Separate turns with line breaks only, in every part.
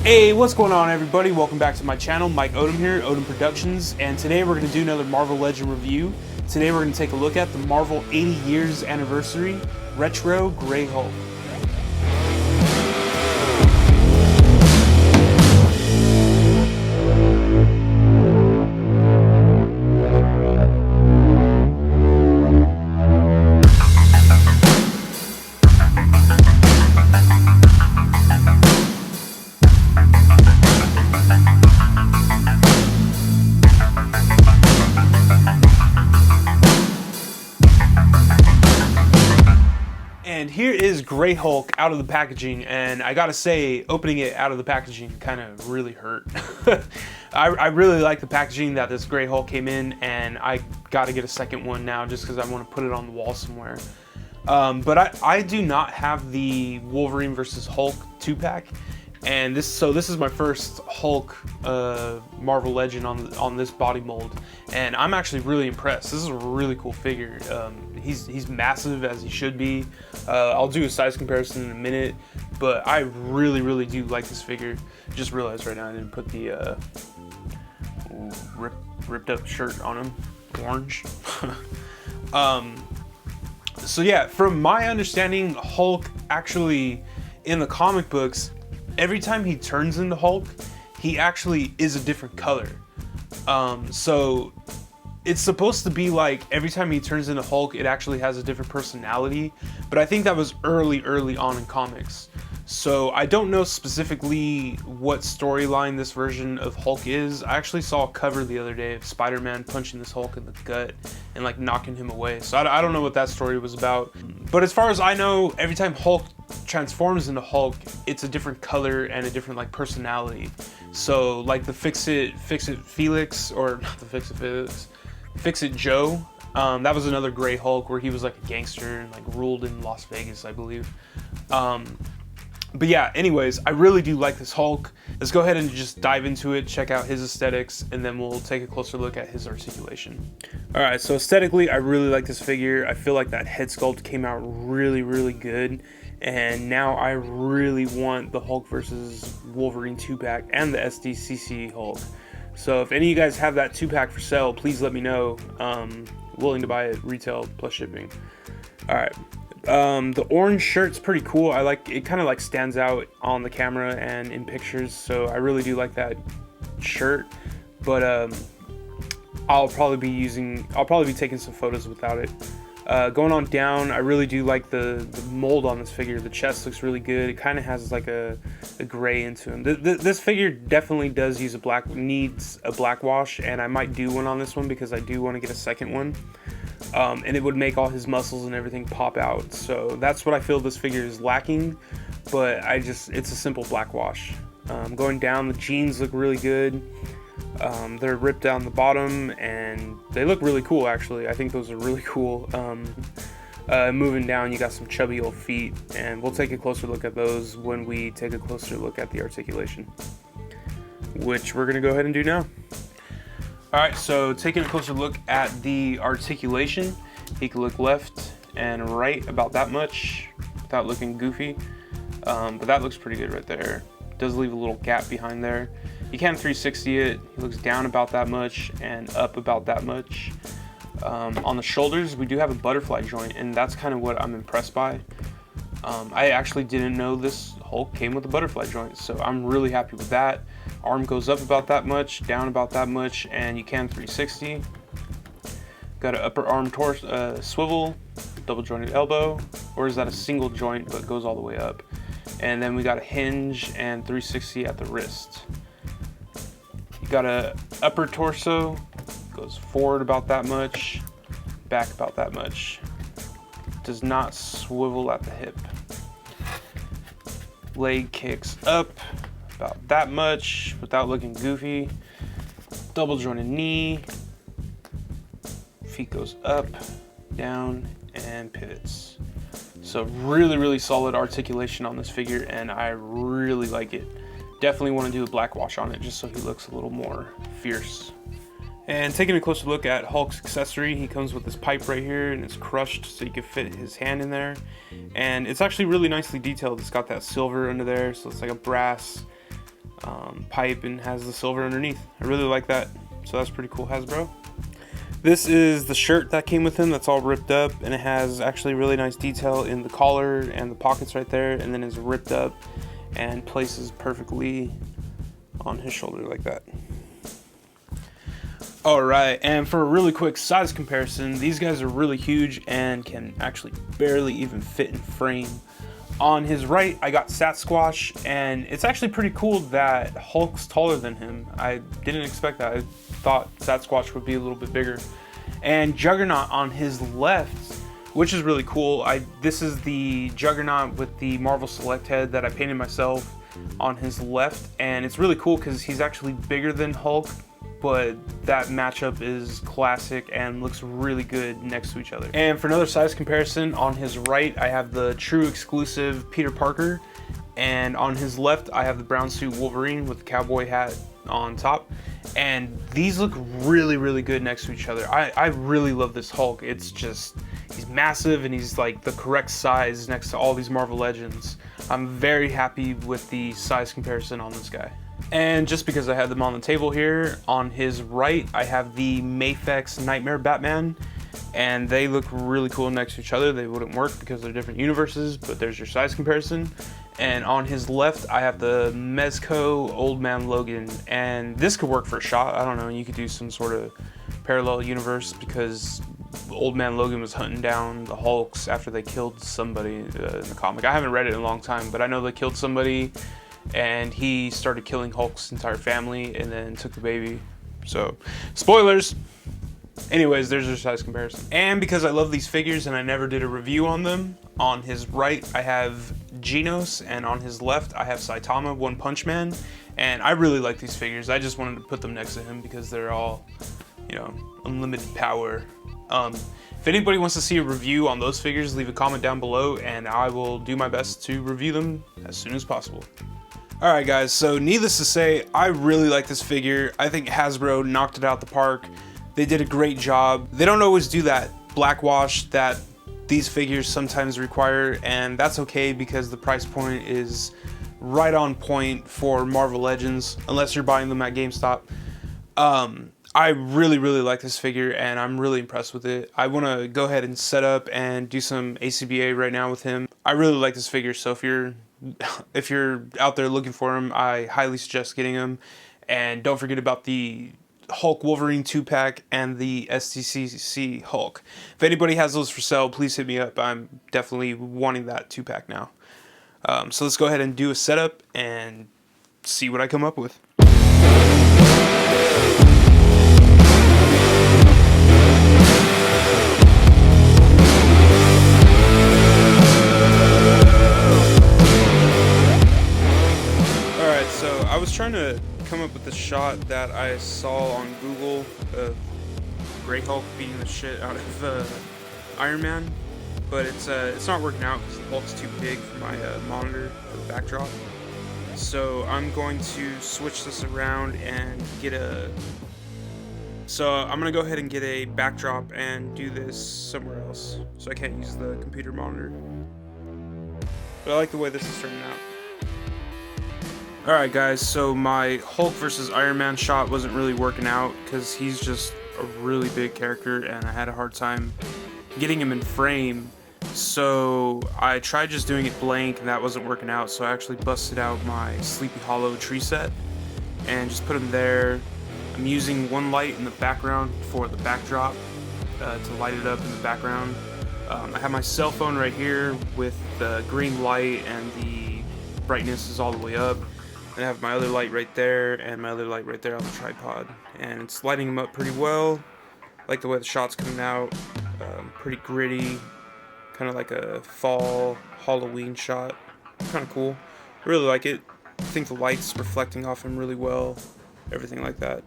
Hey, what's going on everybody? Welcome back to my channel. Mike Odom here, Odom Productions, and today we're going to do another Marvel Legend review. Today we're going to take a look at the Marvel 80 years anniversary Retro Grey Hulk. And here is Grey Hulk out of the packaging, and I gotta say, opening it out of the packaging kind of really hurt. I really like the packaging that this Grey Hulk came in, and I gotta get a second one now just because I want to put it on the wall somewhere. But I do not have the Wolverine versus Hulk 2-pack, and this is my first Hulk Marvel Legend on this body mold, and I'm actually really impressed. This is a really cool figure. He's massive, as he should be. I'll do a size comparison in a minute, but I really do like this figure. Just realized right now I didn't put the ripped up shirt on him, orange. So yeah, from my understanding, Hulk actually, in the comic books, every time he turns into Hulk, he actually is a different color. So it's supposed to be like every time he turns into Hulk, it actually has a different personality, but I think that was early on in comics. So I don't know specifically what storyline this version of Hulk is. I actually saw a cover the other day of Spider-Man punching this Hulk in the gut and like knocking him away. So I don't know what that story was about. But as far as I know, every time Hulk transforms into Hulk, it's a different color and a different like personality. So like the Fix-It Felix, or not the Fix-It Felix, Fix-It Joe. That was another Grey Hulk where he was like a gangster and like ruled in Las Vegas, I believe. But yeah, anyways, I really do like this Hulk. Let's go ahead and just dive into it, check out his aesthetics, and then we'll take a closer look at his articulation. All right, so aesthetically, I really like this figure. I feel like that head sculpt came out really good. And now I really want the Hulk versus Wolverine 2-pack and the SDCC Hulk. So if any of you guys have that 2-pack for sale, please let me know. Willing to buy it retail plus shipping. All right. The orange shirt's pretty cool. I like it, kind of like stands out on the camera and in pictures, so I really do like that shirt. But I'll probably be taking some photos without it. Going on down, I really do like the mold on this figure. The chest looks really good. It kind of has like a gray into him. This figure definitely does use needs a black wash, and I might do one on this one because I do want to get a second one. And it would make all his muscles and everything pop out. So that's what I feel this figure is lacking, but it's a simple black wash. Going down, the jeans look really good. They're ripped down the bottom and they look really cool, actually. I think those are really cool. Moving down, you got some chubby old feet, and we'll take a closer look at those when we take a closer look at the articulation, which we're gonna go ahead and do now. Alright, so taking a closer look at the articulation, he can look left and right about that much without looking goofy, but that looks pretty good right there. Does leave a little gap behind there. You can 360 it. He looks down about that much and up about that much. On the shoulders, we do have a butterfly joint, and that's kind of what I'm impressed by. I actually didn't know this Hulk came with a butterfly joint, so I'm really happy with that. Arm goes up about that much, down about that much, and you can 360. Got an upper arm swivel, double jointed elbow, or is that a single joint but goes all the way up? And then we got a hinge and 360 at the wrist. You got a upper torso, goes forward about that much, back about that much. Does not swivel at the hip. Leg kicks up about that much without looking goofy. Double jointed knee. Feet goes up, down, and pivots. So really solid articulation on this figure, and I really like it. Definitely want to do a black wash on it just so he looks a little more fierce. And taking a closer look at Hulk's accessory, he comes with this pipe right here, and it's crushed so you can fit his hand in there. And it's actually really nicely detailed. It's got that silver under there, so it's like a brass pipe and has the silver underneath. I really like that, so that's pretty cool, Hasbro. This is the shirt that came with him that's all ripped up, and it has actually really nice detail in the collar and the pockets right there, and then it's ripped up and places perfectly on his shoulder like that. Alright, and for a really quick size comparison, these guys are really huge and can actually barely even fit in frame. On his right, I got Sasquatch, and it's actually pretty cool that Hulk's taller than him. I didn't expect that. I thought Sasquatch would be a little bit bigger. And Juggernaut on his left, which is really cool. This is the Juggernaut with the Marvel Select head that I painted myself on his left, and it's really cool because he's actually bigger than Hulk, but that matchup is classic and looks really good next to each other. And for another size comparison, on his right I have the true exclusive Peter Parker, and on his left I have the brown suit Wolverine with the cowboy hat on top. And these look really, really good next to each other. I really love this Hulk. It's just, he's massive and he's like the correct size next to all these Marvel Legends. I'm very happy with the size comparison on this guy. And just because I had them on the table here, on his right I have the Mafex Nightmare Batman, and they look really cool next to each other. They wouldn't work because they're different universes, but there's your size comparison. And on his left I have the Mezco Old Man Logan, and this could work for a shot. I don't know, you could do some sort of parallel universe because Old Man Logan was hunting down the Hulks after they killed somebody in the comic. I haven't read it in a long time, but I know they killed somebody and he started killing Hulk's entire family and then took the baby. So, spoilers! Anyways, there's your size comparison. And because I love these figures and I never did a review on them, on his right I have Genos, and on his left I have Saitama, One Punch Man. And I really like these figures. I just wanted to put them next to him because they're all, you know, unlimited power. If anybody wants to see a review on those figures, leave a comment down below and I will do my best to review them as soon as possible. Alright guys, so needless to say, I really like this figure. I think Hasbro knocked it out the park. They did a great job. They don't always do that black wash that these figures sometimes require, and that's okay because the price point is right on point for Marvel Legends, unless you're buying them at GameStop. I really, really like this figure and I'm really impressed with it. I want to go ahead and set up and do some ACBA right now with him. I really like this figure, so if you're out there looking for him, I highly suggest getting him. And don't forget about the Hulk Wolverine 2-pack and the STCC Hulk. If anybody has those for sale, please hit me up. I'm definitely wanting that 2-pack now. So let's go ahead and do a setup and see what I come up with. Alright, so I was trying to come up with the shot that I saw on Google of Grey Hulk beating the shit out of Iron Man, but it's not working out because the Hulk's too big for my monitor for the backdrop. So I'm going to switch this around and get I'm gonna go ahead and get a backdrop and do this somewhere else, so I can't use the computer monitor. But I like the way this is turning out. Alright guys, so my Hulk versus Iron Man shot wasn't really working out because he's just a really big character and I had a hard time getting him in frame. So I tried just doing it blank and that wasn't working out, so I actually busted out my Sleepy Hollow tree set and just put him there. I'm using one light in the background for the backdrop to light it up in the background. I have my cell phone right here with the green light and the brightness is all the way up. I have my other light right there and my other light right there on the tripod, and it's lighting them up pretty well. I like the way the shot's coming out, pretty gritty, kind of like a fall Halloween shot. Kind of cool. I really like it. I think the light's reflecting off him really well, everything like that.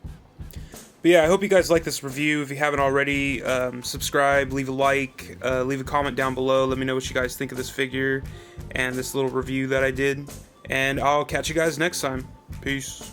But yeah, I hope you guys like this review. If you haven't already, subscribe, leave a like, leave a comment down below. Let me know what you guys think of this figure and this little review that I did. And I'll catch you guys next time. Peace.